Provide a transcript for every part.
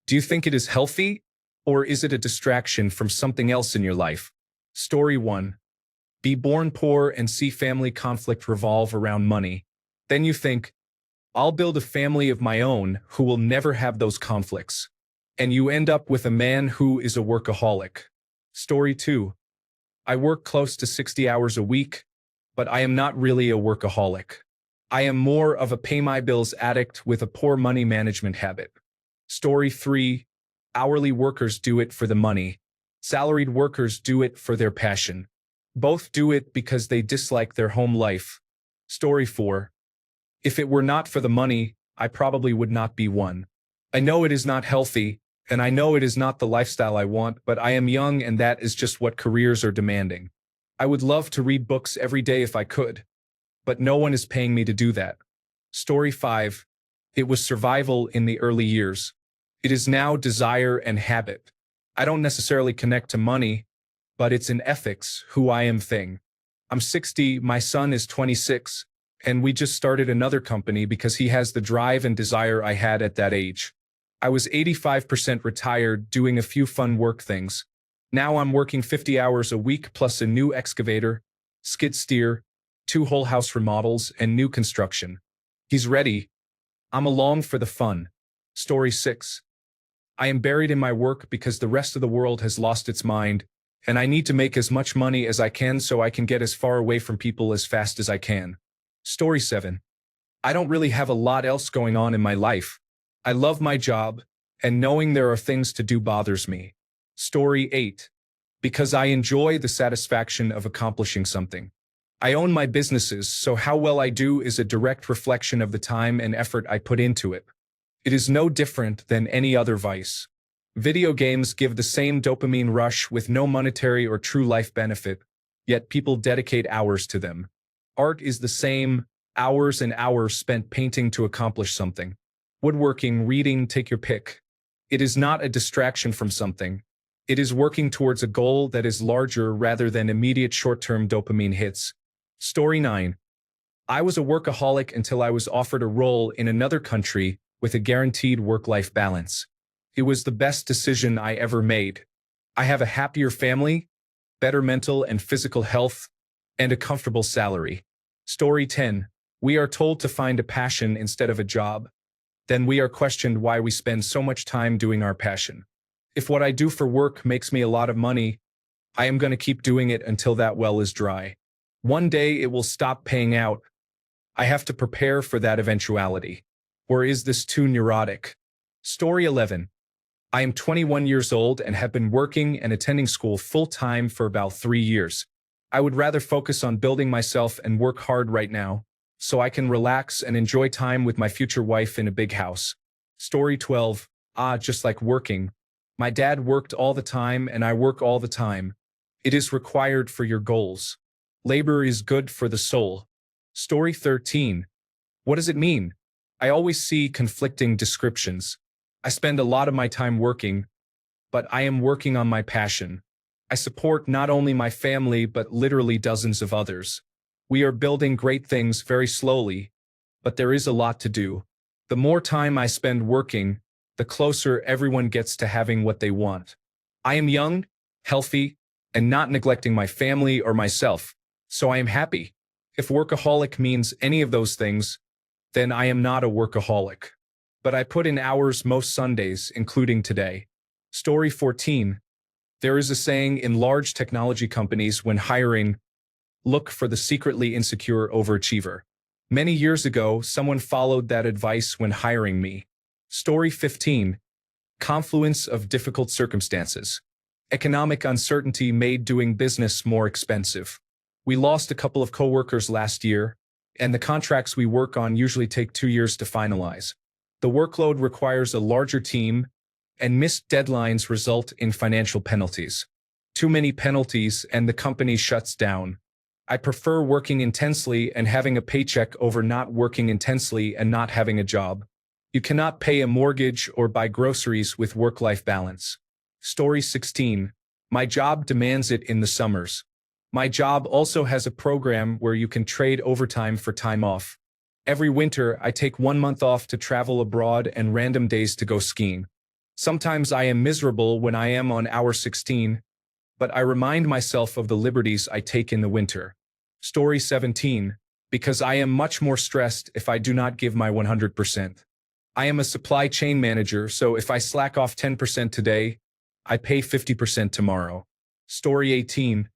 Do you think it is healthy, or is it a distraction from something else in your life? Story 1. Be born poor and see family conflict revolve around money. Then you think, I'll build a family of my own who will never have those conflicts. And you end up with a man who is a workaholic. Story 2. I work close to 60 hours a week, but I am not really a workaholic. I am more of a pay-my-bills addict with a poor money management habit. Story 3. Hourly workers do it for the money. Salaried workers do it for their passion. Both do it because they dislike their home life. Story 4. If it were not for the money, I probably would not be one. I know it is not healthy, and I know it is not the lifestyle I want, but I am young and that is just what careers are demanding. I would love to read books every day if I could, but no one is paying me to do that. Story 5. It was survival in the early years. It is now desire and habit. I don't necessarily connect to money, but it's an ethics, who I am thing. I'm 60, my son is 26, and we just started another company because he has the drive and desire I had at that age. I was 85% retired doing a few fun work things. Now I'm working 50 hours a week plus a new excavator, skid steer, 2 whole house remodels, and new construction. He's ready. I'm along for the fun. Story 6. I am buried in my work because the rest of the world has lost its mind, and I need to make as much money as I can so I can get as far away from people as fast as I can. Story 7. I don't really have a lot else going on in my life. I love my job, and knowing there are things to do bothers me. Story 8. Because I enjoy the satisfaction of accomplishing something. I own my businesses, so how well I do is a direct reflection of the time and effort I put into it. It is no different than any other vice. Video games give the same dopamine rush with no monetary or true life benefit, yet people dedicate hours to them. Art is the same, hours and hours spent painting to accomplish something. Woodworking, reading, take your pick. It is not a distraction from something. It is working towards a goal that is larger rather than immediate short-term dopamine hits. Story 9. I was a workaholic until I was offered a role in another country with a guaranteed work-life balance. It was the best decision I ever made. I have a happier family, better mental and physical health, and a comfortable salary. Story 10. We are told to find a passion instead of a job. Then we are questioned why we spend so much time doing our passion. If what I do for work makes me a lot of money, I am going to keep doing it until that well is dry. One day it will stop paying out. I have to prepare for that eventuality. Or is this too neurotic? Story 11. I am 21 years old and have been working and attending school full-time for about 3 years. I would rather focus on building myself and work hard right now, so I can relax and enjoy time with my future wife in a big house. Story 12. Just like working. My dad worked all the time and I work all the time. It is required for your goals. Labor is good for the soul. Story 13. What does it mean? I always see conflicting descriptions. I spend a lot of my time working, but I am working on my passion. I support not only my family but literally dozens of others. We are building great things very slowly, but there is a lot to do. The more time I spend working, the closer everyone gets to having what they want. I am young, healthy, and not neglecting my family or myself, so I am happy. If workaholic means any of those things, then I am not a workaholic. But I put in hours most Sundays, including today. Story 14. There is a saying in large technology companies when hiring, look for the secretly insecure overachiever. Many years ago, someone followed that advice when hiring me. Story 15. Confluence of difficult circumstances. Economic uncertainty made doing business more expensive. We lost a couple of coworkers last year, and the contracts we work on usually take 2 years to finalize. The workload requires a larger team, and missed deadlines result in financial penalties. Too many penalties and the company shuts down. I prefer working intensely and having a paycheck over not working intensely and not having a job. You cannot pay a mortgage or buy groceries with work-life balance. Story 16. My job demands it in the summers. My job also has a program where you can trade overtime for time off. Every winter, I take 1 month off to travel abroad and random days to go skiing. Sometimes I am miserable when I am on hour 16, but I remind myself of the liberties I take in the winter. Story 17. Because I am much more stressed if I do not give my 100%. I am a supply chain manager, so if I slack off 10% today, I pay 50% tomorrow. Story 18.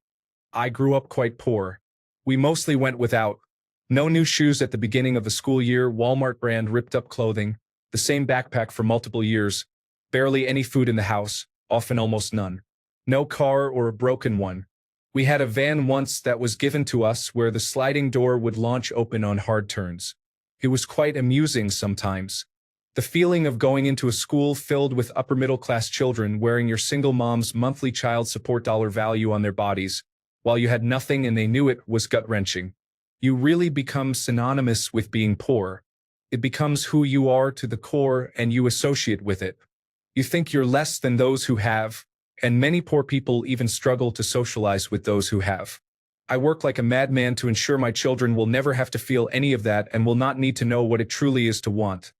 I grew up quite poor. We mostly went without. No new shoes at the beginning of the school year, Walmart brand ripped up clothing, the same backpack for multiple years, barely any food in the house, often almost none. No car or a broken one. We had a van once that was given to us where the sliding door would launch open on hard turns. It was quite amusing sometimes. The feeling of going into a school filled with upper-middle-class children wearing your single mom's monthly child support dollar value on their bodies, while you had nothing and they knew it, was gut-wrenching. You really become synonymous with being poor. It becomes who you are to the core and you associate with it. You think you're less than those who have, and many poor people even struggle to socialize with those who have. I work like a madman to ensure my children will never have to feel any of that and will not need to know what it truly is to want.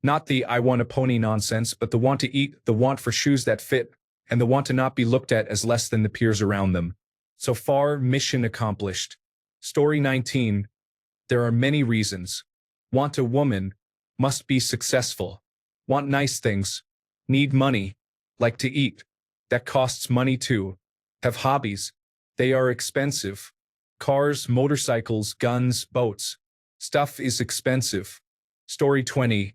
Not the "I want a pony" nonsense, but the want to eat, the want for shoes that fit, and the want to not be looked at as less than the peers around them. So far, mission accomplished. Story 19. There are many reasons. Want a woman, must be successful. Want nice things, need money, like to eat. That costs money too. Have hobbies. They are expensive. Cars, motorcycles, guns, boats. Stuff is expensive. Story 20.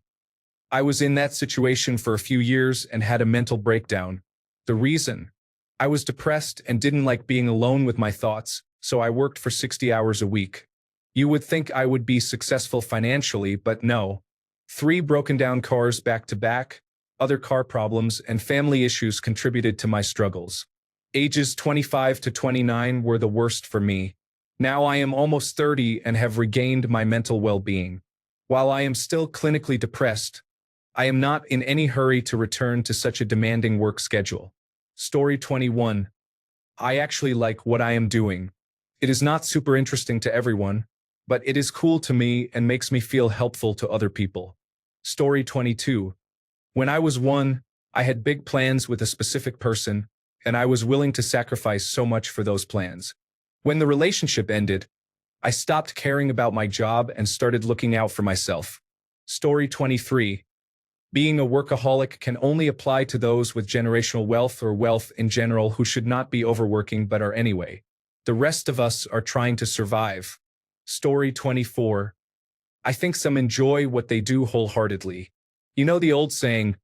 I was in that situation for a few years and had a mental breakdown. The reason? I was depressed and didn't like being alone with my thoughts, so I worked for 60 hours a week. You would think I would be successful financially, but no. 3 broken down cars back to back, other car problems, and family issues contributed to my struggles. Ages 25 to 29 were the worst for me. Now I am almost 30 and have regained my mental well-being. While I am still clinically depressed, I am not in any hurry to return to such a demanding work schedule. Story 21. I actually like what I am doing. It is not super interesting to everyone, but it is cool to me and makes me feel helpful to other people. Story 22. When I was 1, I had big plans with a specific person, and I was willing to sacrifice so much for those plans. When the relationship ended, I stopped caring about my job and started looking out for myself. Story 23. Being a workaholic can only apply to those with generational wealth or wealth in general who should not be overworking but are anyway. The rest of us are trying to survive. Story 24. I think some enjoy what they do wholeheartedly. You know the old saying,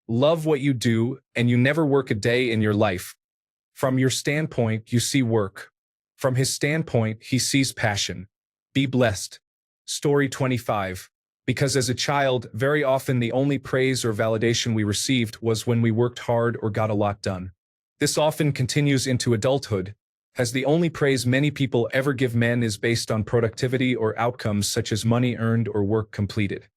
love what you do and you never work a day in your life. From your standpoint, you see work. From his standpoint, he sees passion. Be blessed. Story 25. Because as a child, very often the only praise or validation we received was when we worked hard or got a lot done. This often continues into adulthood, as the only praise many people ever give men is based on productivity or outcomes such as money earned or work completed.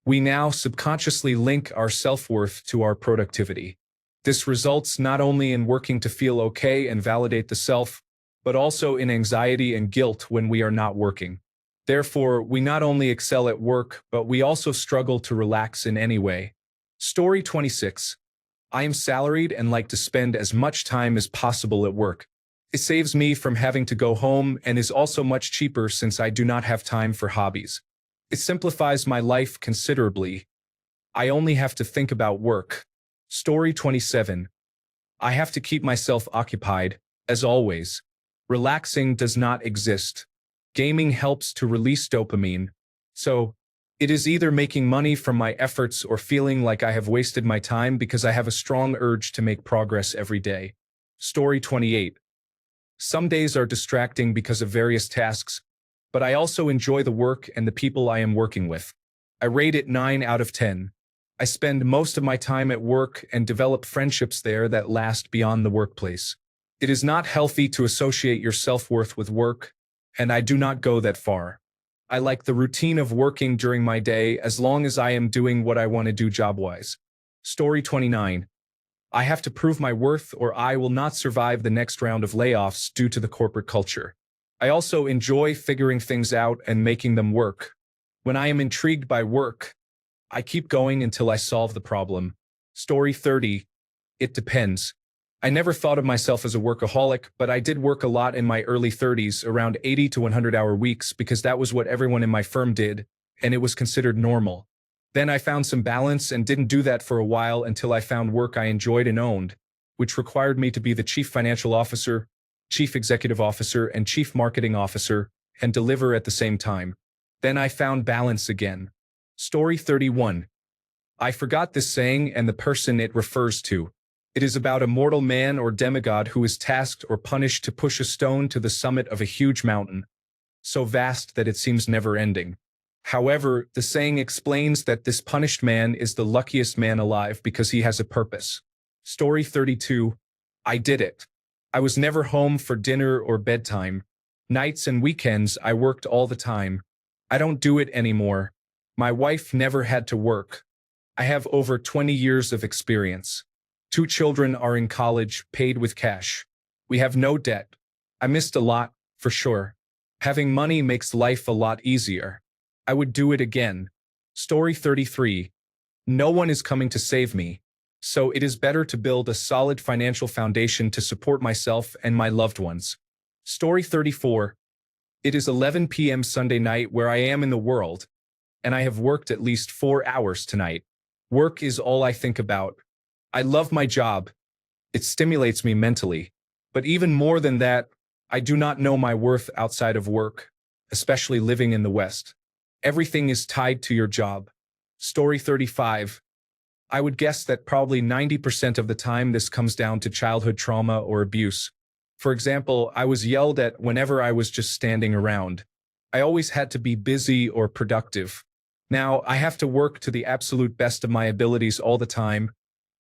We now subconsciously link our self-worth to our productivity. This results not only in working to feel okay and validate the self, but also in anxiety and guilt when we are not working. Therefore, we not only excel at work, but we also struggle to relax in any way. Story 26. I am salaried and like to spend as much time as possible at work. It saves me from having to go home and is also much cheaper since I do not have time for hobbies. It simplifies my life considerably. I only have to think about work. Story 27. I have to keep myself occupied, as always. Relaxing does not exist. Gaming helps to release dopamine. So, it is either making money from my efforts or feeling like I have wasted my time because I have a strong urge to make progress every day. Story 28. Some days are distracting because of various tasks, but I also enjoy the work and the people I am working with. I rate it 9 out of 10. I spend most of my time at work and develop friendships there that last beyond the workplace. It is not healthy to associate your self-worth with work, and I do not go that far. I like the routine of working during my day as long as I am doing what I want to do job-wise. Story 29. I have to prove my worth or I will not survive the next round of layoffs due to the corporate culture. I also enjoy figuring things out and making them work. When I am intrigued by work, I keep going until I solve the problem. Story 30. It depends. I never thought of myself as a workaholic, but I did work a lot in my early 30s, around 80 to 100-hour weeks, because that was what everyone in my firm did, and it was considered normal. Then I found some balance and didn't do that for a while until I found work I enjoyed and owned, which required me to be the chief financial officer, chief executive officer, and chief marketing officer, and deliver at the same time. Then I found balance again. Story 31. I forgot this saying and the person it refers to. It is about a mortal man or demigod who is tasked or punished to push a stone to the summit of a huge mountain, so vast that it seems never-ending. However, the saying explains that this punished man is the luckiest man alive because he has a purpose. Story 32. I did it. I was never home for dinner or bedtime. Nights and weekends I worked all the time. I don't do it anymore. My wife never had to work. I have over 20 years of experience. 2 children are in college, paid with cash. We have no debt. I missed a lot, for sure. Having money makes life a lot easier. I would do it again. Story 33. No one is coming to save me, so it is better to build a solid financial foundation to support myself and my loved ones. Story 34. It is 11 p.m. Sunday night where I am in the world, and I have worked at least 4 hours tonight. Work is all I think about. I love my job. It stimulates me mentally. But even more than that, I do not know my worth outside of work, especially living in the West. Everything is tied to your job. Story 35. I would guess that probably 90% of the time this comes down to childhood trauma or abuse. For example, I was yelled at whenever I was just standing around. I always had to be busy or productive. Now, I have to work to the absolute best of my abilities all the time,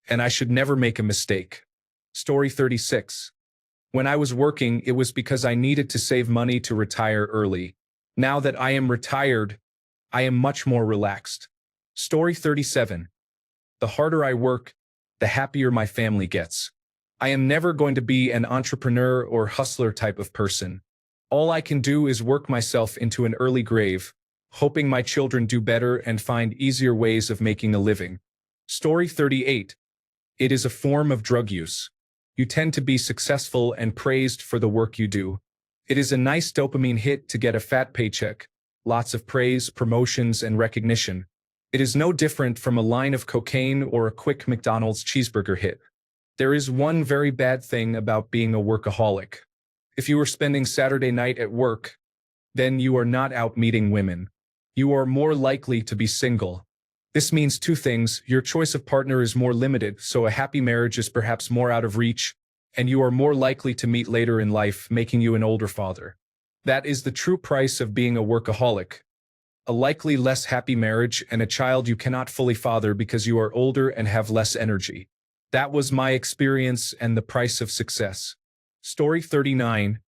and I should never make a mistake. Story 36. When I was working, it was because I needed to save money to retire early. Now that I am retired, I am much more relaxed. Story 37. The harder I work, the happier my family gets. I am never going to be an entrepreneur or hustler type of person. All I can do is work myself into an early grave, hoping my children do better and find easier ways of making a living. Story 38. It is a form of drug use. You tend to be successful and praised for the work you do. It is a nice dopamine hit to get a fat paycheck, lots of praise, promotions, and recognition. It is no different from a line of cocaine or a quick McDonald's cheeseburger hit. There is one very bad thing about being a workaholic. If you are spending Saturday night at work, then you are not out meeting women. You are more likely to be single. This means 2 things. Your choice of partner is more limited, so a happy marriage is perhaps more out of reach, and you are more likely to meet later in life, making you an older father. That is the true price of being a workaholic. A likely less happy marriage and a child you cannot fully father because you are older and have less energy. That was my experience and the price of success. Story 39.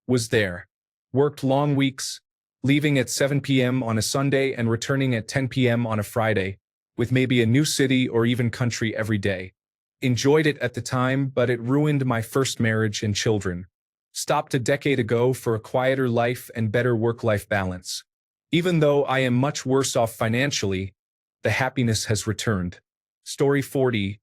Was there. Worked long weeks, leaving at 7 p.m. on a Sunday and returning at 10 p.m. on a Friday, with maybe a new city or even country every day. Enjoyed it at the time, but it ruined my first marriage and children. Stopped a decade ago for a quieter life and better work-life balance. Even though I am much worse off financially, the happiness has returned. Story 40.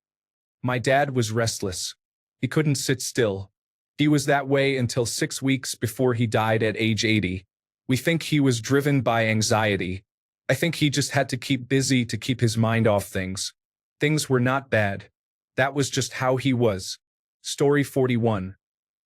My dad was restless. He couldn't sit still. He was that way until 6 weeks before he died at age 80. We think he was driven by anxiety. I think he just had to keep busy to keep his mind off things. Things were not bad. That was just how he was. Story 41.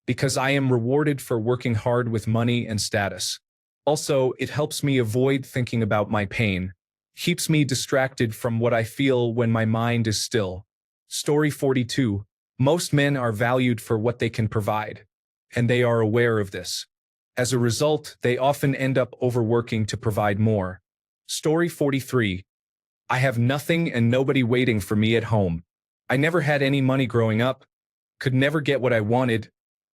Because I am rewarded for working hard with money and status. Also, it helps me avoid thinking about my pain. Keeps me distracted from what I feel when my mind is still. Story 42. Most men are valued for what they can provide, and they are aware of this. As a result, they often end up overworking to provide more. Story 43. I have nothing and nobody waiting for me at home. I never had any money growing up, could never get what I wanted,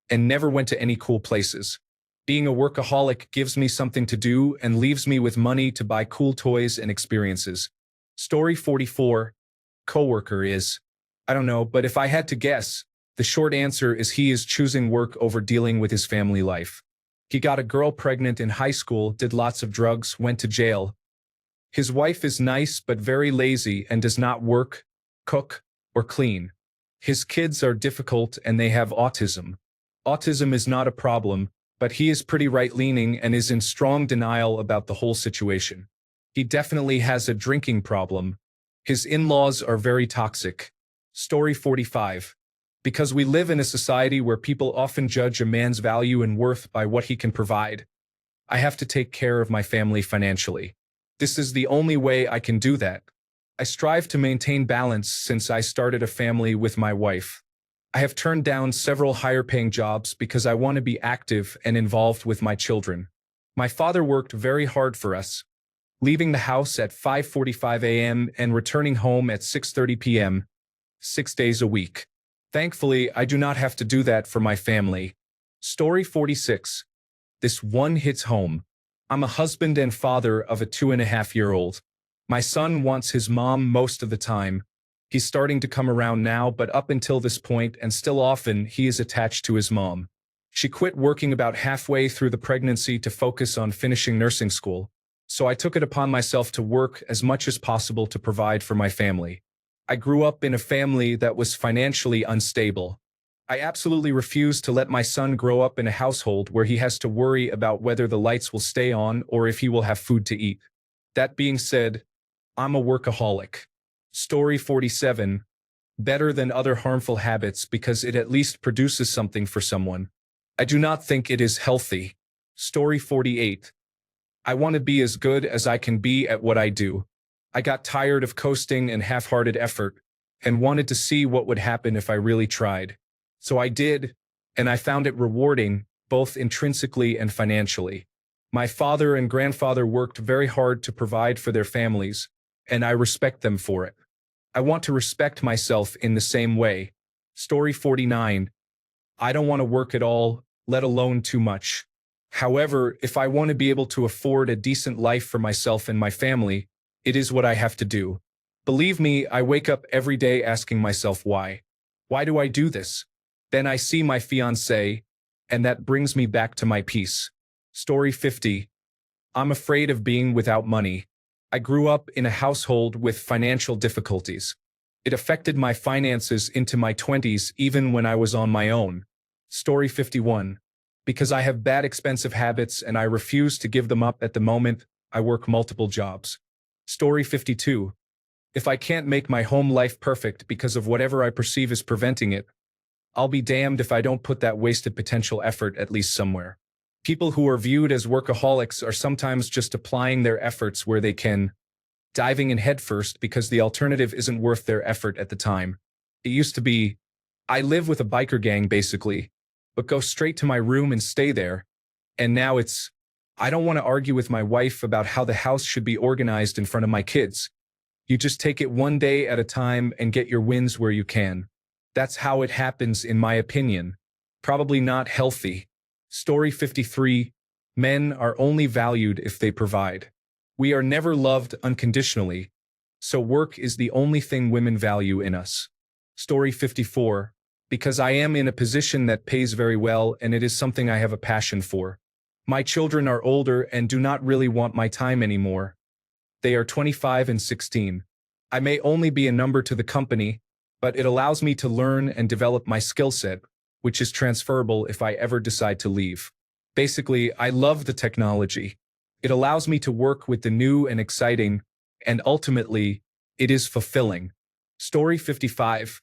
and never went to any cool places. Being a workaholic gives me something to do and leaves me with money to buy cool toys and experiences. Story 44. Coworker is. I don't know, but if I had to guess, the short answer is he is choosing work over dealing with his family life. He got a girl pregnant in high school, did lots of drugs, went to jail. His wife is nice but very lazy and does not work, cook, or clean. His kids are difficult and they have autism. Autism is not a problem, but he is pretty right-leaning and is in strong denial about the whole situation. He definitely has a drinking problem. His in-laws are very toxic. Story 45. Because we live in a society where people often judge a man's value and worth by what he can provide, I have to take care of my family financially. This is the only way I can do that. I strive to maintain balance since I started a family with my wife. I have turned down several higher-paying jobs because I want to be active and involved with my children. My father worked very hard for us, leaving the house at 5:45 a.m. and returning home at 6:30 p.m., 6 days a week. Thankfully, I do not have to do that for my family. Story 46. This one hits home. I'm a husband and father of a 2.5-year-old. My son wants his mom most of the time. He's starting to come around now, but up until this point, and still often, he is attached to his mom. She quit working about halfway through the pregnancy to focus on finishing nursing school, so I took it upon myself to work as much as possible to provide for my family. I grew up in a family that was financially unstable. I absolutely refuse to let my son grow up in a household where he has to worry about whether the lights will stay on or if he will have food to eat. That being said, I'm a workaholic. Story 47. Better than other harmful habits because it at least produces something for someone. I do not think it is healthy. Story 48. I want to be as good as I can be at what I do. I got tired of coasting and half-hearted effort and wanted to see what would happen if I really tried. So I did, and I found it rewarding, both intrinsically and financially. My father and grandfather worked very hard to provide for their families, and I respect them for it. I want to respect myself in the same way. Story 49. I don't want to work at all, let alone too much. However, if I want to be able to afford a decent life for myself and my family, it is what I have to do. Believe me, I wake up every day asking myself why. Why do I do this? Then I see my fiancé, and that brings me back to my peace. Story 50. I'm afraid of being without money. I grew up in a household with financial difficulties. It affected my finances into my 20s even when I was on my own. Story 51. Because I have bad expensive habits and I refuse to give them up at the moment, I work multiple jobs. Story 52. If I can't make my home life perfect because of whatever I perceive as preventing it, I'll be damned if I don't put that wasted potential effort at least somewhere. People who are viewed as workaholics are sometimes just applying their efforts where they can, diving in headfirst because the alternative isn't worth their effort at the time. It used to be, I live with a biker gang basically, but go straight to my room and stay there. And now it's, I don't want to argue with my wife about how the house should be organized in front of my kids. You just take it one day at a time and get your wins where you can. That's how it happens in my opinion. Probably not healthy. Story 53. Men are only valued if they provide. We are never loved unconditionally, so work is the only thing women value in us. Story 54. Because I am in a position that pays very well and it is something I have a passion for. My children are older and do not really want my time anymore. They are 25 and 16. I may only be a number to the company, but it allows me to learn and develop my skill set, which is transferable if I ever decide to leave. Basically, I love the technology. It allows me to work with the new and exciting, and ultimately, it is fulfilling. Story 55.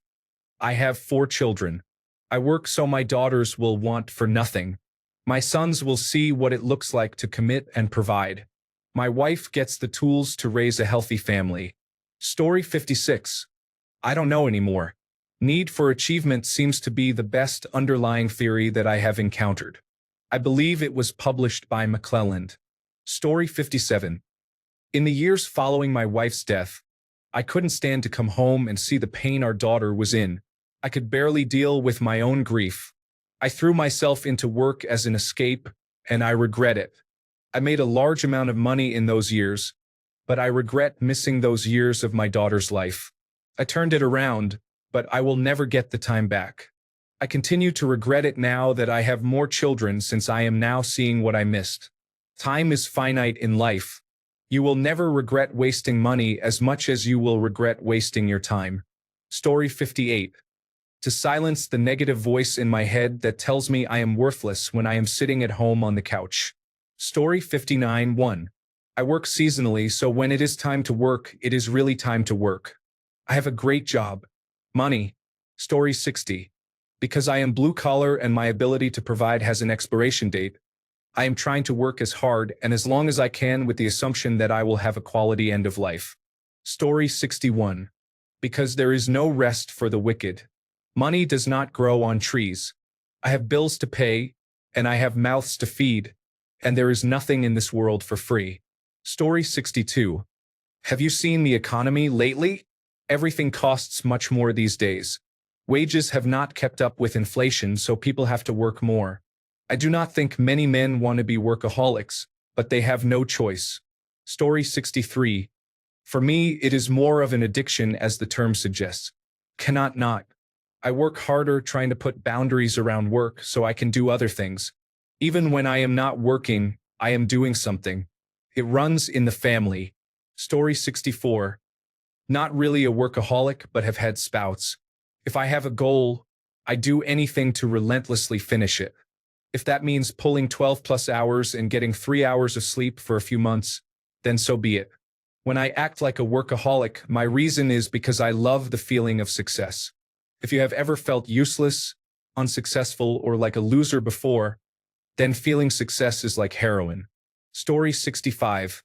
I have 4 children. I work so my daughters will want for nothing. My sons will see what it looks like to commit and provide. My wife gets the tools to raise a healthy family. Story 56. I don't know anymore. Need for achievement seems to be the best underlying theory that I have encountered. I believe it was published by McClelland. Story 57. In the years following my wife's death, I couldn't stand to come home and see the pain our daughter was in. I could barely deal with my own grief. I threw myself into work as an escape, and I regret it. I made a large amount of money in those years, but I regret missing those years of my daughter's life. I turned it around, but I will never get the time back. I continue to regret it now that I have more children since I am now seeing what I missed. Time is finite in life. You will never regret wasting money as much as you will regret wasting your time. Story 58. To silence the negative voice in my head that tells me I am worthless when I am sitting at home on the couch. Story 59. 1. I work seasonally, so when it is time to work, it is really time to work. I have a great job. Money. Story 60. Because I am blue collar and my ability to provide has an expiration date, I am trying to work as hard and as long as I can with the assumption that I will have a quality end of life. Story 61. Because there is no rest for the wicked. Money does not grow on trees. I have bills to pay, and I have mouths to feed, and there is nothing in this world for free. Story 62. Have you seen the economy lately? Everything costs much more these days. Wages have not kept up with inflation, so people have to work more. I do not think many men want to be workaholics, but they have no choice. Story 63. For me, it is more of an addiction, as the term suggests. Cannot not. I work harder trying to put boundaries around work so I can do other things. Even when I am not working, I am doing something. It runs in the family. Story 64. Not really a workaholic, but have had spouts. If I have a goal, I do anything to relentlessly finish it. If that means pulling 12+ hours and getting 3 hours of sleep for a few months, then so be it. When I act like a workaholic, my reason is because I love the feeling of success. If you have ever felt useless, unsuccessful, or like a loser before, then feeling success is like heroin. Story 65.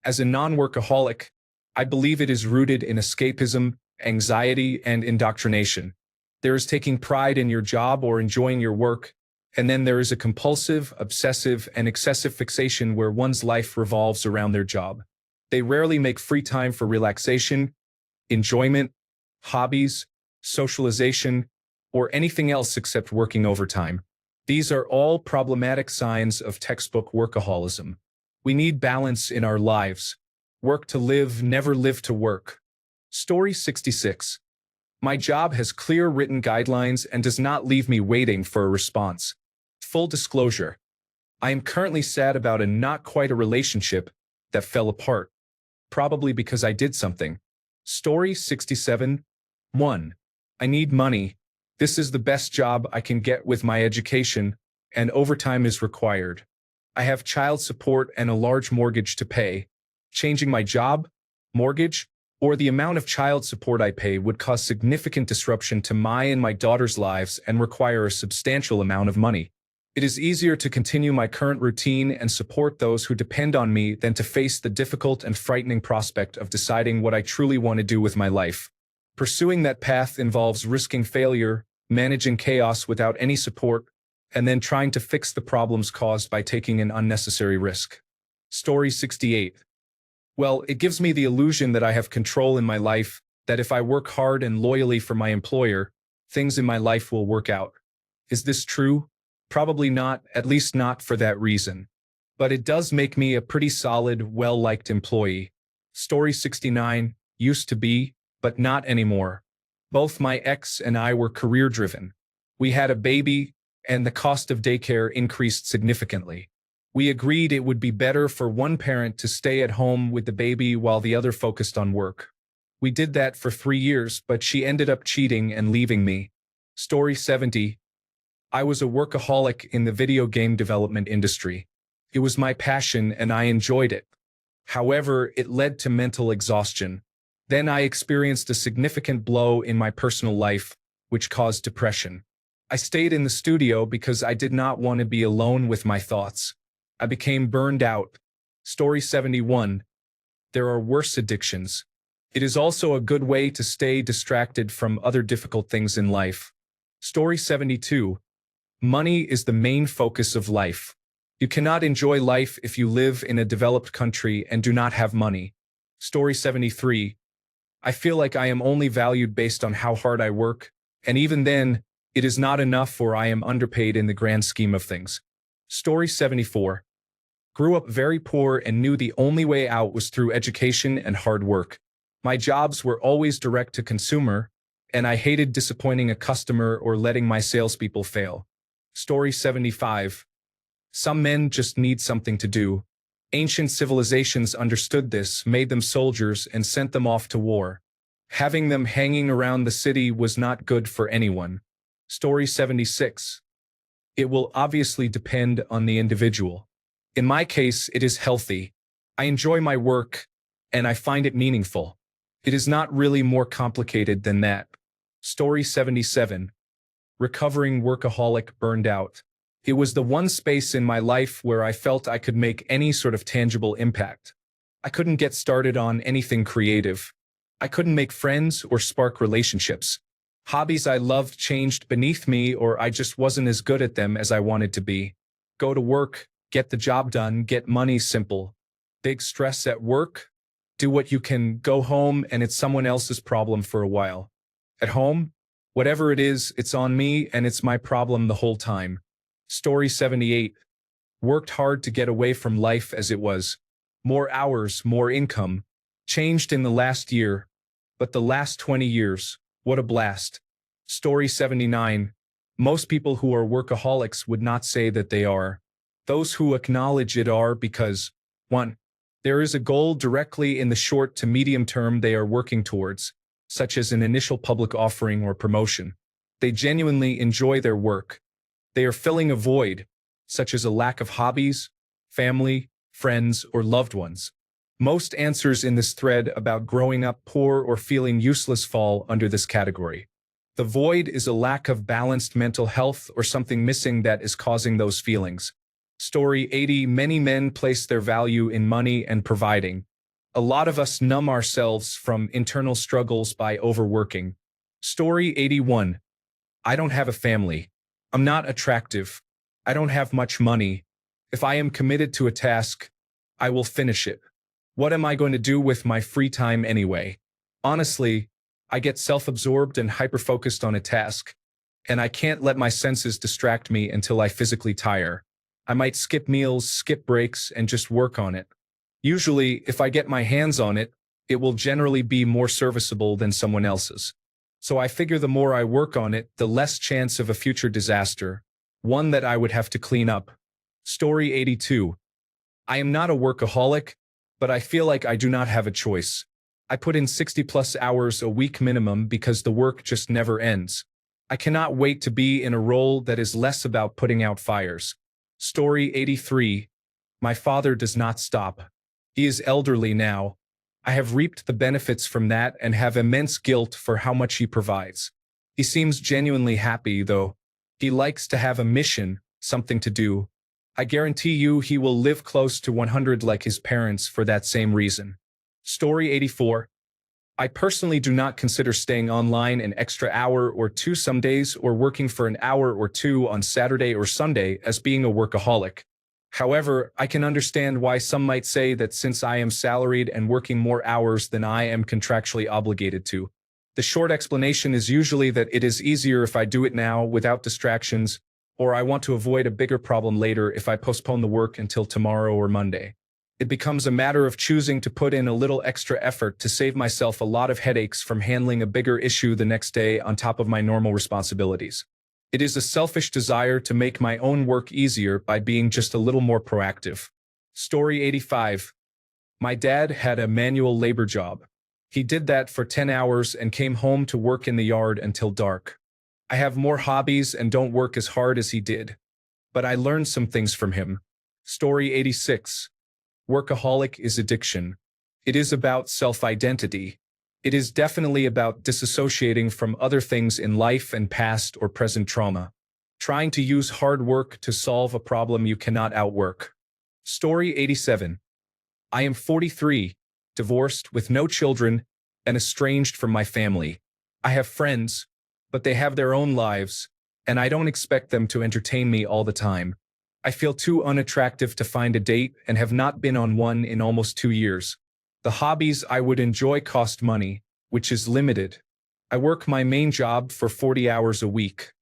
As a non-workaholic, I believe it is rooted in escapism, anxiety, and indoctrination. There is taking pride in your job or enjoying your work, and then there is a compulsive, obsessive, and excessive fixation where one's life revolves around their job. They rarely make free time for relaxation, enjoyment, hobbies, socialization, or anything else except working overtime. These are all problematic signs of textbook workaholism. We need balance in our lives. Work to live, never live to work. Story 66. My job has clear written guidelines and does not leave me waiting for a response. Full disclosure. I am currently sad about a not quite a relationship that fell apart. Probably because I did something. Story 67. 1. I need money. This is the best job I can get with my education, and overtime is required. I have child support and a large mortgage to pay. Changing my job, mortgage, or the amount of child support I pay would cause significant disruption to my and my daughter's lives and require a substantial amount of money. It is easier to continue my current routine and support those who depend on me than to face the difficult and frightening prospect of deciding what I truly want to do with my life. Pursuing that path involves risking failure, managing chaos without any support, and then trying to fix the problems caused by taking an unnecessary risk. Story 68. Well, it gives me the illusion that I have control in my life, that if I work hard and loyally for my employer, things in my life will work out. Is this true? Probably not, at least not for that reason. But it does make me a pretty solid, well-liked employee. Story 69. Used to be, but not anymore. Both my ex and I were career-driven. We had a baby, and the cost of daycare increased significantly. We agreed it would be better for one parent to stay at home with the baby while the other focused on work. We did that for 3 years, but she ended up cheating and leaving me. Story 70. I was a workaholic in the video game development industry. It was my passion and I enjoyed it. However, it led to mental exhaustion. Then I experienced a significant blow in my personal life, which caused depression. I stayed in the studio because I did not want to be alone with my thoughts. I became burned out. Story 71. There are worse addictions. It is also a good way to stay distracted from other difficult things in life. Story 72. Money is the main focus of life. You cannot enjoy life if you live in a developed country and do not have money. Story 73. I feel like I am only valued based on how hard I work, and even then, it is not enough or I am underpaid in the grand scheme of things. Story 74. Grew up very poor and knew the only way out was through education and hard work. My jobs were always direct to consumer, and I hated disappointing a customer or letting my salespeople fail. Story 75. Some men just need something to do. Ancient civilizations understood this, made them soldiers, and sent them off to war. Having them hanging around the city was not good for anyone. Story 76. It will obviously depend on the individual. In my case, it is healthy. I enjoy my work, and I find it meaningful. It is not really more complicated than that. Story 77. Recovering workaholic burned out. It was the one space in my life where I felt I could make any sort of tangible impact. I couldn't get started on anything creative. I couldn't make friends or spark relationships. Hobbies I loved changed beneath me, or I just wasn't as good at them as I wanted to be. Go to work, get the job done, get money, simple. Big stress at work? Do what you can, go home, and it's someone else's problem for a while. At home? Whatever it is, it's on me, and it's my problem the whole time. Story 78. Worked hard to get away from life as it was. More hours, more income. Changed in the last year. But the last 20 years, what a blast. Story 79. Most people who are workaholics would not say that they are. Those who acknowledge it are because, 1. There is a goal directly in the short to medium term they are working towards, such as an initial public offering or promotion. They genuinely enjoy their work. They are filling a void, such as a lack of hobbies, family, friends, or loved ones. Most answers in this thread about growing up poor or feeling useless fall under this category. The void is a lack of balanced mental health or something missing that is causing those feelings. Story 80. Many men place their value in money and providing. A lot of us numb ourselves from internal struggles by overworking. Story 81. I don't have a family. I'm not attractive. I don't have much money. If I am committed to a task, I will finish it. What am I going to do with my free time anyway? Honestly, I get self-absorbed and hyper-focused on a task, and I can't let my senses distract me until I physically tire. I might skip meals, skip breaks, and just work on it. Usually, if I get my hands on it, it will generally be more serviceable than someone else's. So I figure the more I work on it, the less chance of a future disaster, one that I would have to clean up. Story 82. I am not a workaholic, but I feel like I do not have a choice. I put in 60+ hours a week minimum because the work just never ends. I cannot wait to be in a role that is less about putting out fires. Story 83. My father does not stop. He is elderly now. I have reaped the benefits from that and have immense guilt for how much he provides. He seems genuinely happy, though. He likes to have a mission, something to do. I guarantee you he will live close to 100 like his parents for that same reason. Story 84. I personally do not consider staying online an extra hour or two some days or working for an hour or two on Saturday or Sunday as being a workaholic. However, I can understand why some might say that since I am salaried and working more hours than I am contractually obligated to. The short explanation is usually that it is easier if I do it now without distractions, or I want to avoid a bigger problem later if I postpone the work until tomorrow or Monday. It becomes a matter of choosing to put in a little extra effort to save myself a lot of headaches from handling a bigger issue the next day on top of my normal responsibilities. It is a selfish desire to make my own work easier by being just a little more proactive. Story 85. My dad had a manual labor job. He did that for 10 hours and came home to work in the yard until dark. I have more hobbies and don't work as hard as he did. But I learned some things from him. Story 86. Workaholic is addiction. It is about self-identity. It is definitely about disassociating from other things in life and past or present trauma. Trying to use hard work to solve a problem you cannot outwork. Story 87. I am 43, divorced with no children, and estranged from my family. I have friends, but they have their own lives, and I don't expect them to entertain me all the time. I feel too unattractive to find a date and have not been on one in almost 2 years. The hobbies I would enjoy cost money, which is limited. I work my main job for 40 hours a week.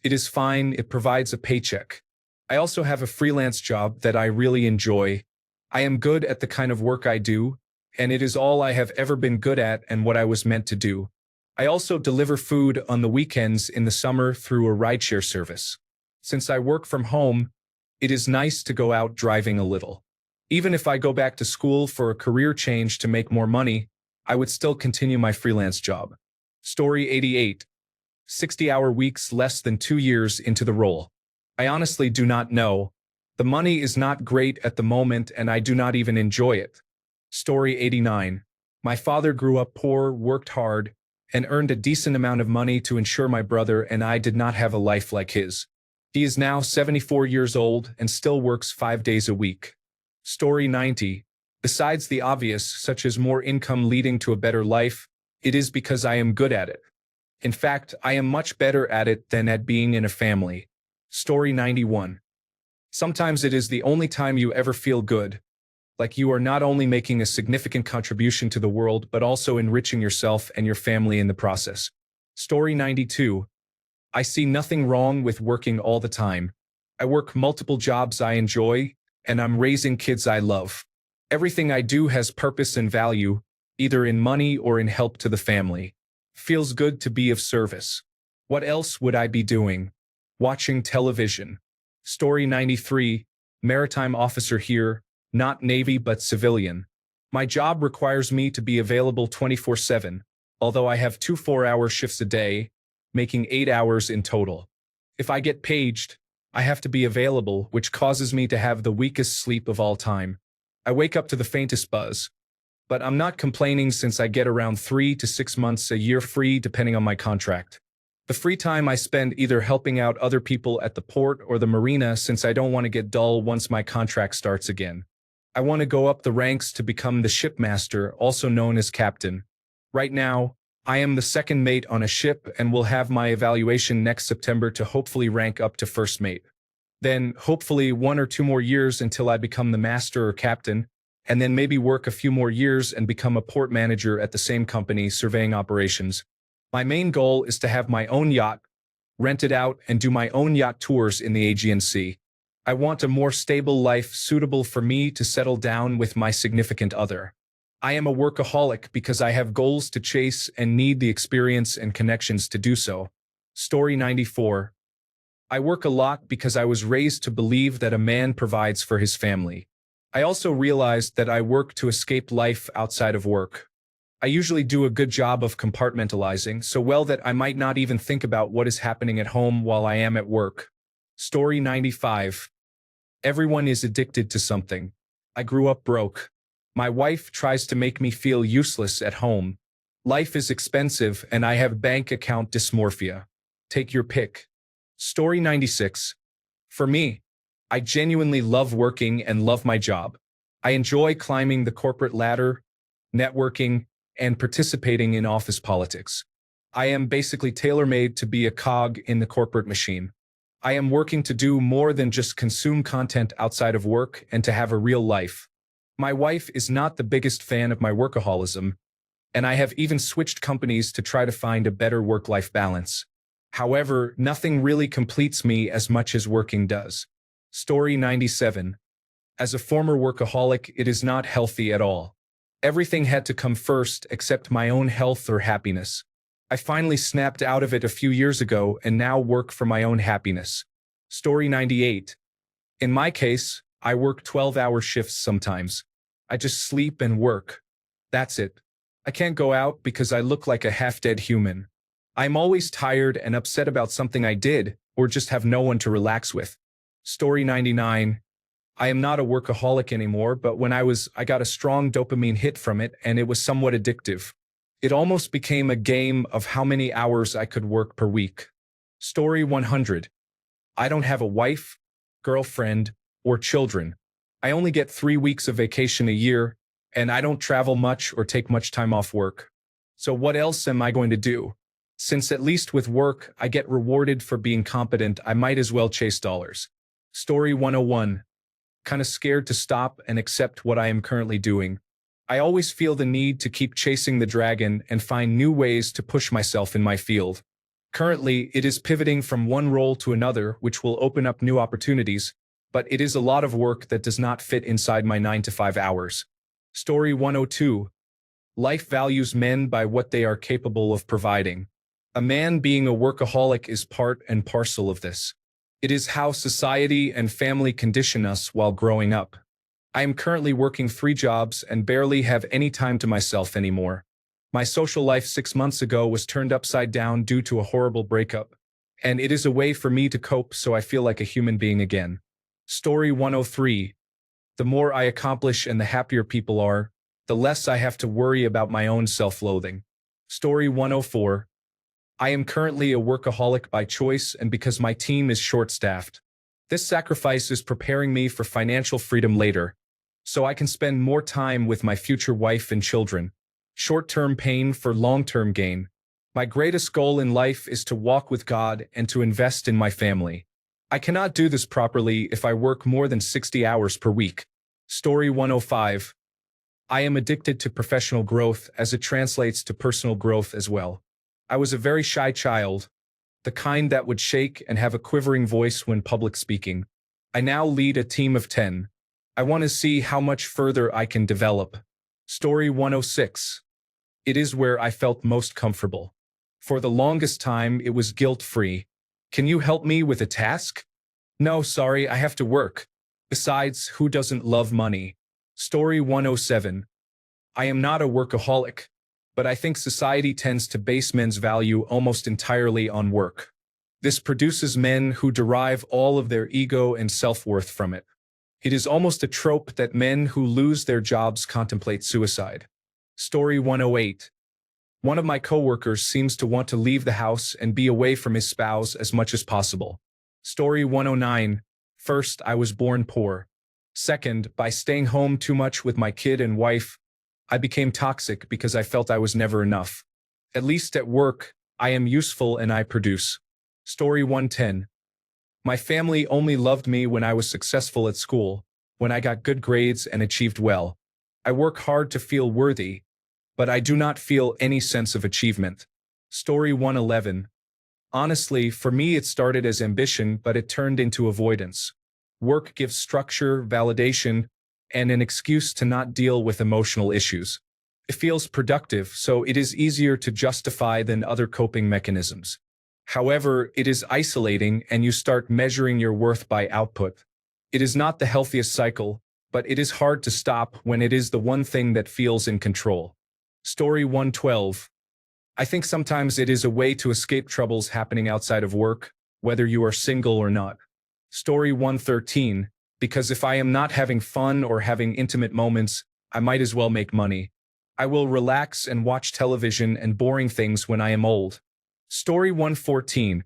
It is fine, it provides a paycheck. I also have a freelance job that I really enjoy. I am good at the kind of work I do, and it is all I have ever been good at and what I was meant to do. I also deliver food on the weekends in the summer through a rideshare service. Since I work from home, it is nice to go out driving a little. Even if I go back to school for a career change to make more money, I would still continue my freelance job. Story 88. 60-hour weeks less than 2 years into the role. I honestly do not know. The money is not great at the moment and I do not even enjoy it. Story 89. My father grew up poor, worked hard, and earned a decent amount of money to ensure my brother and I did not have a life like his. He is now 74 years old and still works 5 days a week. Story 90. Besides the obvious, such as more income leading to a better life, it is because I am good at it. In fact, I am much better at it than at being in a family. Story 91. Sometimes it is the only time you ever feel good, like you are not only making a significant contribution to the world but also enriching yourself and your family in the process. Story 92. I see nothing wrong with working all the time. I work multiple jobs I enjoy, and I'm raising kids I love. Everything I do has purpose and value, either in money or in help to the family. Feels good to be of service. What else would I be doing? Watching television. Story 93. Maritime officer here, not Navy but civilian. My job requires me to be available 24/7, although I have 2 4-hour shifts a day, making 8 hours in total. If I get paged, I have to be available, which causes me to have the weakest sleep of all time. I wake up to the faintest buzz. But I'm not complaining since I get around 3 to 6 months a year free depending on my contract. The free time I spend either helping out other people at the port or the marina since I don't want to get dull once my contract starts again. I want to go up the ranks to become the shipmaster, also known as captain. Right now, I am the second mate on a ship and will have my evaluation next September to hopefully rank up to first mate. Then, hopefully 1 or 2 more years until I become the master or captain, and then maybe work a few more years and become a port manager at the same company surveying operations. My main goal is to have my own yacht, rent it out, and do my own yacht tours in the Aegean Sea. I want a more stable life suitable for me to settle down with my significant other. I am a workaholic because I have goals to chase and need the experience and connections to do so. Story 94. I work a lot because I was raised to believe that a man provides for his family. I also realized that I work to escape life outside of work. I usually do a good job of compartmentalizing, so well that I might not even think about what is happening at home while I am at work. Story 95. Everyone is addicted to something. I grew up broke. My wife tries to make me feel useless at home. Life is expensive and I have bank account dysmorphia. Take your pick. Story 96. For me, I genuinely love working and love my job. I enjoy climbing the corporate ladder, networking, and participating in office politics. I am basically tailor-made to be a cog in the corporate machine. I am working to do more than just consume content outside of work and to have a real life. My wife is not the biggest fan of my workaholism, and I have even switched companies to try to find a better work-life balance. However, nothing really completes me as much as working does. Story 97. As a former workaholic, it is not healthy at all. Everything had to come first except my own health or happiness. I finally snapped out of it a few years ago and now work for my own happiness. Story 98. In my case, I work 12-hour shifts sometimes. I just sleep and work. That's it. I can't go out because I look like a half-dead human. I'm always tired and upset about something I did, or just have no one to relax with. Story 99. I am not a workaholic anymore, but when I got a strong dopamine hit from it, and it was somewhat addictive. It almost became a game of how many hours I could work per week. Story 100. I don't have a wife, girlfriend, or children. I only get 3 weeks of vacation a year, and I don't travel much or take much time off work. So what else am I going to do? Since at least with work, I get rewarded for being competent, I might as well chase dollars. Story 101. Kinda scared to stop and accept what I am currently doing. I always feel the need to keep chasing the dragon and find new ways to push myself in my field. Currently, it is pivoting from one role to another, which will open up new opportunities, but it is a lot of work that does not fit inside my 9 to 5 hours. Story 102. Life values men by what they are capable of providing. A man being a workaholic is part and parcel of this. It is how society and family condition us while growing up. I am currently working 3 jobs and barely have any time to myself anymore. My social life 6 months ago was turned upside down due to a horrible breakup, and it is a way for me to cope so I feel like a human being again. Story 103. The more I accomplish and the happier people are, the less I have to worry about my own self-loathing. Story 104. I am currently a workaholic by choice and because my team is short-staffed. This sacrifice is preparing me for financial freedom later, so I can spend more time with my future wife and children. Short-term pain for long-term gain. My greatest goal in life is to walk with God and to invest in my family. I cannot do this properly if I work more than 60 hours per week. Story 105. I am addicted to professional growth as it translates to personal growth as well. I was a very shy child, the kind that would shake and have a quivering voice when public speaking. I now lead a team of 10. I want to see how much further I can develop. Story 106. It is where I felt most comfortable. For the longest time, it was guilt-free. Can you help me with a task? No, sorry, I have to work. Besides, who doesn't love money? Story 107. I am not a workaholic, but I think society tends to base men's value almost entirely on work. This produces men who derive all of their ego and self-worth from it. It is almost a trope that men who lose their jobs contemplate suicide. Story 108. One of my coworkers seems to want to leave the house and be away from his spouse as much as possible. Story 109. First, I was born poor. Second, by staying home too much with my kid and wife, I became toxic because I felt I was never enough. At least at work, I am useful and I produce. Story 110. My family only loved me when I was successful at school, when I got good grades and achieved well. I work hard to feel worthy, but I do not feel any sense of achievement. Story 111. Honestly, for me it started as ambition, but it turned into avoidance. Work gives structure, validation, and an excuse to not deal with emotional issues. It feels productive, so it is easier to justify than other coping mechanisms. However, it is isolating and you start measuring your worth by output. It is not the healthiest cycle, but it is hard to stop when it is the one thing that feels in control. Story 112. I think sometimes it is a way to escape troubles happening outside of work, whether you are single or not. Story 113. Because if I am not having fun or having intimate moments, I might as well make money. I will relax and watch television and boring things when I am old. Story 114.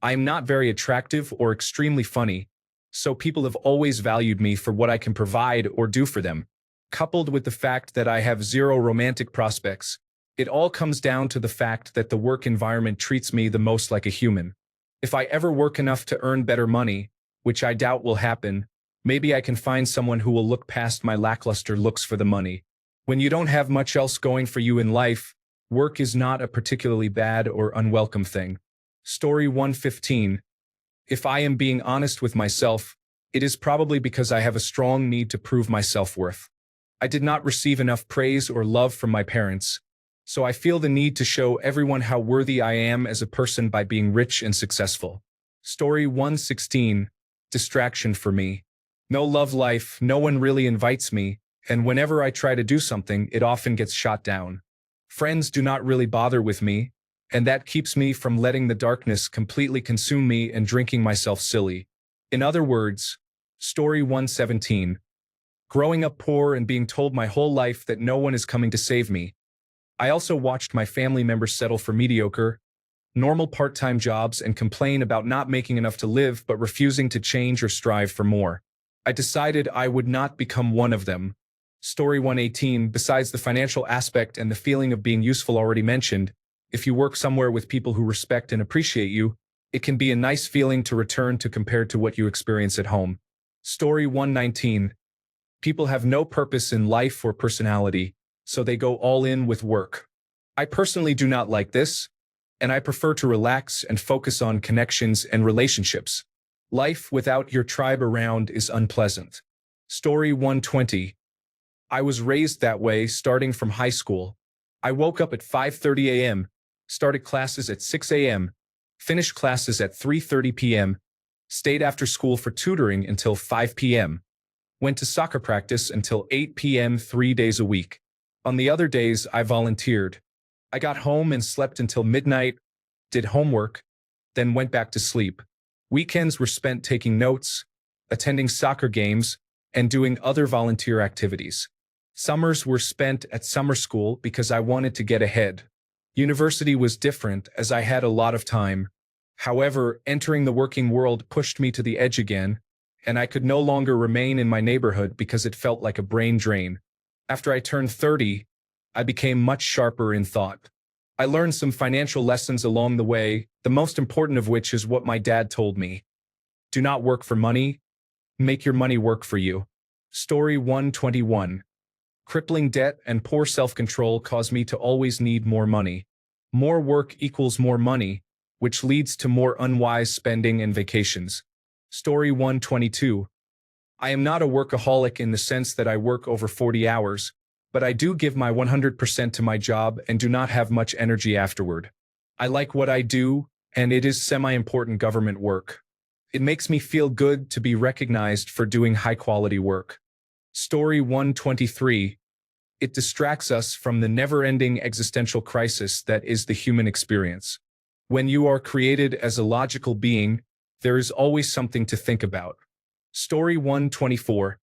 I am not very attractive or extremely funny, so people have always valued me for what I can provide or do for them. Coupled with the fact that I have zero romantic prospects, it all comes down to the fact that the work environment treats me the most like a human. If I ever work enough to earn better money, which I doubt will happen, maybe I can find someone who will look past my lackluster looks for the money. When you don't have much else going for you in life, work is not a particularly bad or unwelcome thing. Story 115. If I am being honest with myself, it is probably because I have a strong need to prove my self-worth. I did not receive enough praise or love from my parents, so I feel the need to show everyone how worthy I am as a person by being rich and successful. Story 116. Distraction for me. No love life, no one really invites me, and whenever I try to do something, it often gets shot down. Friends do not really bother with me, and that keeps me from letting the darkness completely consume me and drinking myself silly. In other words, Story 117. Growing up poor and being told my whole life that no one is coming to save me. I also watched my family members settle for mediocre, normal part-time jobs and complain about not making enough to live but refusing to change or strive for more. I decided I would not become one of them. Story 118. Besides the financial aspect and the feeling of being useful already mentioned, if you work somewhere with people who respect and appreciate you, it can be a nice feeling to return to compared to what you experience at home. Story 119. People have no purpose in life or personality, so they go all in with work. I personally do not like this, and I prefer to relax and focus on connections and relationships. Life without your tribe around is unpleasant. Story 120. I was raised that way starting from high school. I woke up at 5:30 a.m., started classes at 6 a.m., finished classes at 3:30 p.m., stayed after school for tutoring until 5 p.m., went to soccer practice until 8 p.m. 3 days a week. On the other days, I volunteered, I got home and slept until midnight, did homework, then went back to sleep. Weekends were spent taking notes, attending soccer games, and doing other volunteer activities. Summers were spent at summer school because I wanted to get ahead. University was different as I had a lot of time. However, entering the working world pushed me to the edge again, and I could no longer remain in my neighborhood because it felt like a brain drain. After I turned 30, I became much sharper in thought. I learned some financial lessons along the way, the most important of which is what my dad told me. Do not work for money, make your money work for you. Story 121. Crippling debt and poor self-control cause me to always need more money. More work equals more money, which leads to more unwise spending and vacations. Story 122. I am not a workaholic in the sense that I work over 40 hours, but I do give my 100% to my job and do not have much energy afterward. I like what I do, and it is semi-important government work. It makes me feel good to be recognized for doing high-quality work. Story 123. It distracts us from the never-ending existential crisis that is the human experience. When you are created as a logical being, there is always something to think about. Story 124.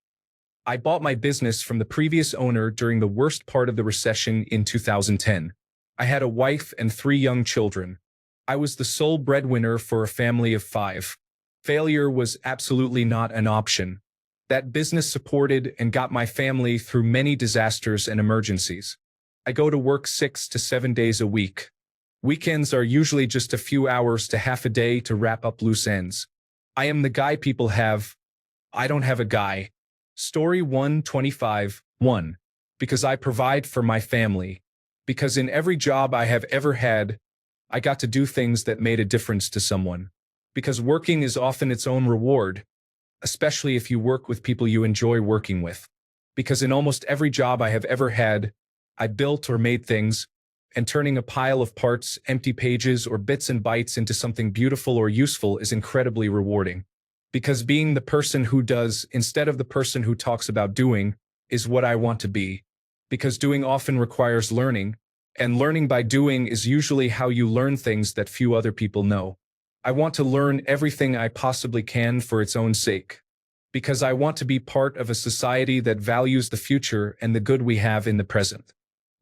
I bought my business from the previous owner during the worst part of the recession in 2010. I had a wife and 3 young children. I was the sole breadwinner for a family of 5. Failure was absolutely not an option. That business supported and got my family through many disasters and emergencies. I go to work 6 to 7 days a week. Weekends are usually just a few hours to half a day to wrap up loose ends. I am the guy people have. I don't have a guy. Story 125. 1. Because I provide for my family. Because in every job I have ever had, I got to do things that made a difference to someone. Because working is often its own reward, especially if you work with people you enjoy working with. Because in almost every job I have ever had, I built or made things, and turning a pile of parts, empty pages, or bits and bytes into something beautiful or useful is incredibly rewarding. Because being the person who does instead of the person who talks about doing is what I want to be. Because doing often requires learning, and learning by doing is usually how you learn things that few other people know. I want to learn everything I possibly can for its own sake. Because I want to be part of a society that values the future and the good we have in the present.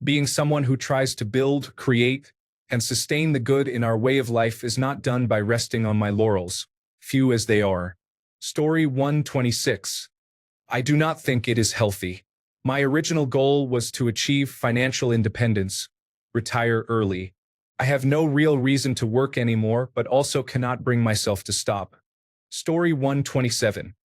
Being someone who tries to build, create, and sustain the good in our way of life is not done by resting on my laurels, few as they are. Story 126. I do not think it is healthy. My original goal was to achieve financial independence, retire early. I have no real reason to work anymore, but also cannot bring myself to stop. Story 127.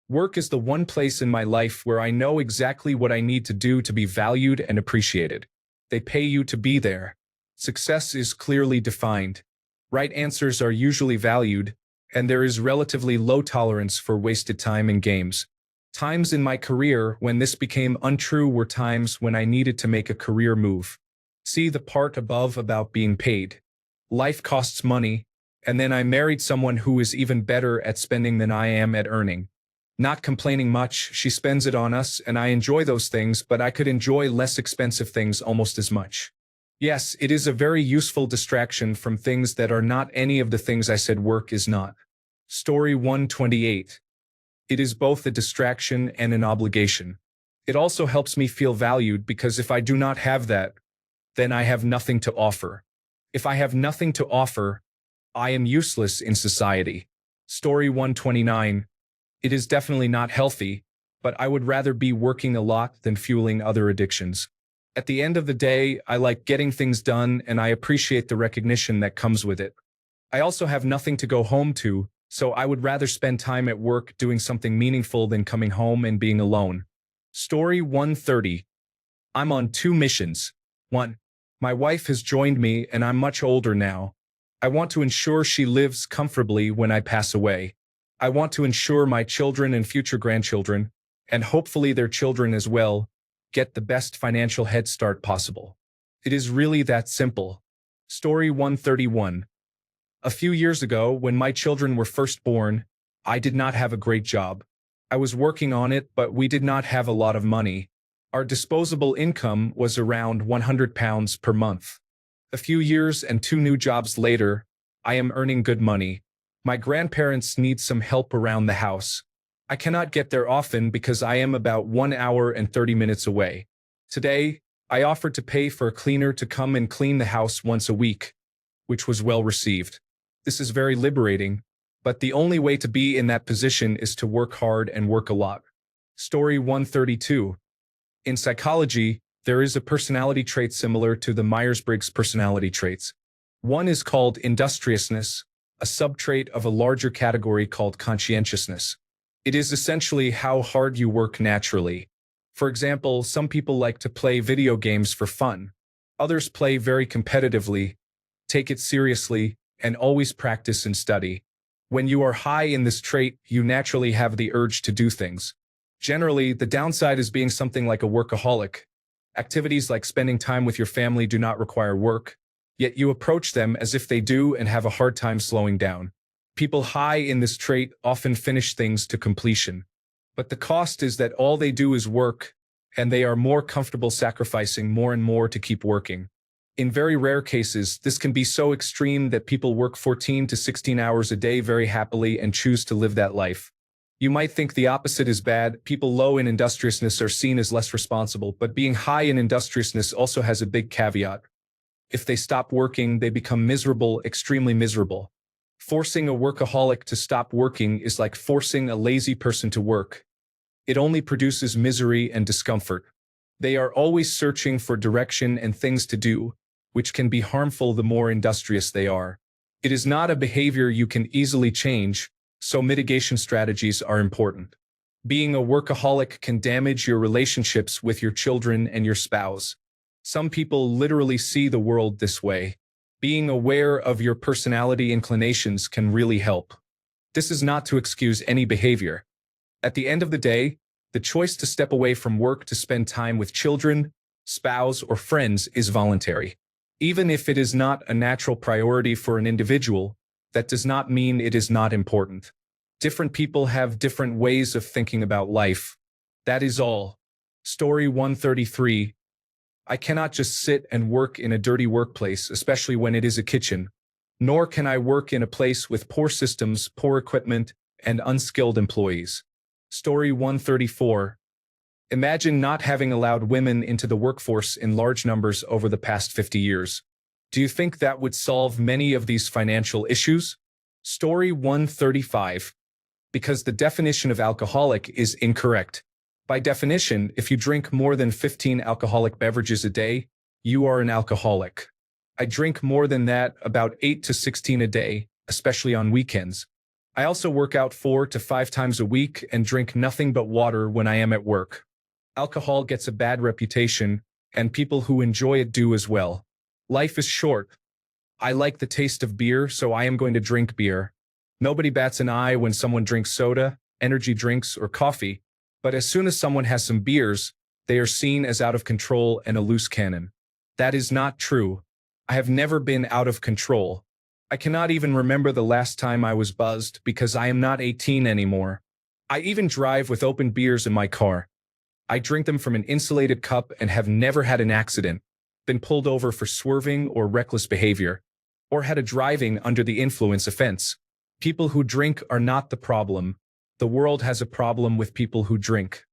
Work is the one place in my life where I know exactly what I need to do to be valued and appreciated. They pay you to be there. Success is clearly defined. Right answers are usually valued, and there is relatively low tolerance for wasted time in games. Times in my career when this became untrue were times when I needed to make a career move. See the part above about being paid. Life costs money, and then I married someone who is even better at spending than I am at earning. Not complaining much, she spends it on us, and I enjoy those things, but I could enjoy less expensive things almost as much. Yes, it is a very useful distraction from things that are not any of the things I said work is not. Story 128. It is both a distraction and an obligation. It also helps me feel valued because if I do not have that, then I have nothing to offer. If I have nothing to offer, I am useless in society. Story 129. It is definitely not healthy, but I would rather be working a lot than fueling other addictions. At the end of the day, I like getting things done and I appreciate the recognition that comes with it. I also have nothing to go home to, so I would rather spend time at work doing something meaningful than coming home and being alone. Story 130. I'm on 2 missions. 1. My wife has joined me and I'm much older now. I want to ensure she lives comfortably when I pass away. I want to ensure my children and future grandchildren, and hopefully their children as well, get the best financial head start possible. It is really that simple. Story 131. A few years ago, when my children were first born, I did not have a great job. I was working on it, but we did not have a lot of money. Our disposable income was around £100 per month. A few years and 2 new jobs later, I am earning good money. My grandparents need some help around the house. I cannot get there often because I am about 1 hour and 30 minutes away. Today, I offered to pay for a cleaner to come and clean the house once a week, which was well received. This is very liberating, but the only way to be in that position is to work hard and work a lot. Story 132. In psychology, there is a personality trait similar to the Myers-Briggs personality traits. One is called industriousness, a subtrait of a larger category called conscientiousness. It is essentially how hard you work naturally. For example, some people like to play video games for fun. Others play very competitively, take it seriously, and always practice and study. When you are high in this trait, you naturally have the urge to do things. Generally, the downside is being something like a workaholic. Activities like spending time with your family do not require work, yet you approach them as if they do and have a hard time slowing down. People high in this trait often finish things to completion. But the cost is that all they do is work, and they are more comfortable sacrificing more and more to keep working. In very rare cases, this can be so extreme that people work 14 to 16 hours a day very happily and choose to live that life. You might think the opposite is bad. People low in industriousness are seen as less responsible, but being high in industriousness also has a big caveat. If they stop working, they become miserable, extremely miserable. Forcing a workaholic to stop working is like forcing a lazy person to work. It only produces misery and discomfort. They are always searching for direction and things to do, which can be harmful the more industrious they are. It is not a behavior you can easily change, so mitigation strategies are important. Being a workaholic can damage your relationships with your children and your spouse. Some people literally see the world this way. Being aware of your personality inclinations can really help. This is not to excuse any behavior. At the end of the day, the choice to step away from work to spend time with children, spouse, or friends is voluntary. Even if it is not a natural priority for an individual, that does not mean it is not important. Different people have different ways of thinking about life. That is all. Story 133. I cannot just sit and work in a dirty workplace, especially when it is a kitchen. Nor can I work in a place with poor systems, poor equipment, and unskilled employees. Story 134. Imagine not having allowed women into the workforce in large numbers over the past 50 years. Do you think that would solve many of these financial issues? Story 135. Because the definition of alcoholic is incorrect. By definition, if you drink more than 15 alcoholic beverages a day, you are an alcoholic. I drink more than that, about 8 to 16 a day, especially on weekends. I also work out 4 to 5 times a week and drink nothing but water when I am at work. Alcohol gets a bad reputation, and people who enjoy it do as well. Life is short. I like the taste of beer, so I am going to drink beer. Nobody bats an eye when someone drinks soda, energy drinks, or coffee, but as soon as someone has some beers, they are seen as out of control and a loose cannon. That is not true. I have never been out of control. I cannot even remember the last time I was buzzed because I am not 18 anymore. I even drive with open beers in my car. I drink them from an insulated cup and have never had an accident, been pulled over for swerving or reckless behavior, or had a driving under the influence offense. People who drink are not the problem. The world has a problem with people who drink.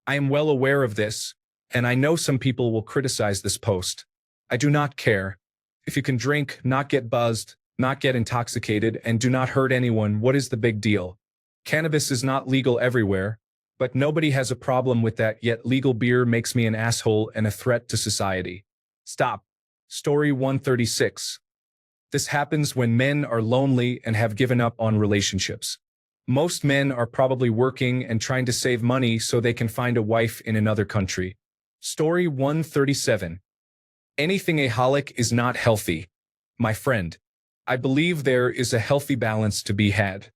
I am well aware of this, and I know some people will criticize this post. I do not care. If you can drink, not get buzzed, not get intoxicated, and do not hurt anyone, what is the big deal? Cannabis is not legal everywhere, but nobody has a problem with that, yet legal beer makes me an asshole and a threat to society. Stop. Story 136. This happens when men are lonely and have given up on relationships. Most men are probably working and trying to save money so they can find a wife in another country. Story 137. Anything aholic is not healthy. My friend, I believe there is a healthy balance to be had.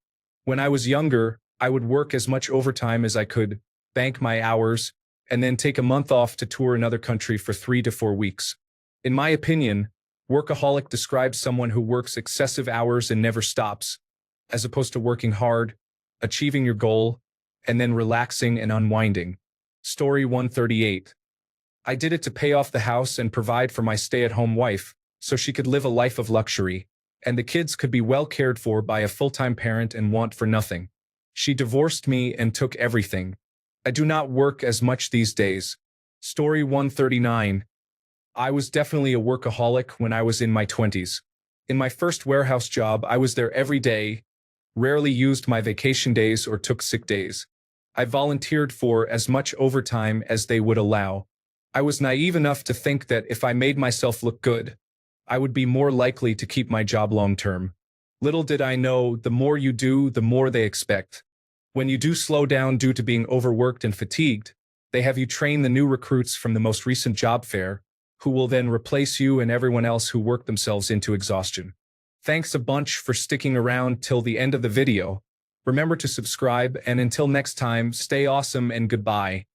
When I was younger, I would work as much overtime as I could, bank my hours, and then take a month off to tour another country for 3 to 4 weeks. In my opinion, workaholic describes someone who works excessive hours and never stops, as opposed to working hard, achieving your goal, and then relaxing and unwinding. Story 138. I did it to pay off the house and provide for my stay-at-home wife. so she could live a life of luxury, and the kids could be well cared for by a full-time parent and want for nothing. She divorced me and took everything. I do not work as much these days. Story 139. I was definitely a workaholic when I was in my 20s. In my first warehouse job, I was there every day, rarely used my vacation days or took sick days. I volunteered for as much overtime as they would allow. I was naive enough to think that if I made myself look good, I would be more likely to keep my job long term. Little did I know, the more you do, the more they expect. When you do slow down due to being overworked and fatigued, they have you train the new recruits from the most recent job fair, who will then replace you and everyone else who worked themselves into exhaustion. Thanks a bunch for sticking around till the end of the video. Remember to subscribe, and until next time, stay awesome and goodbye.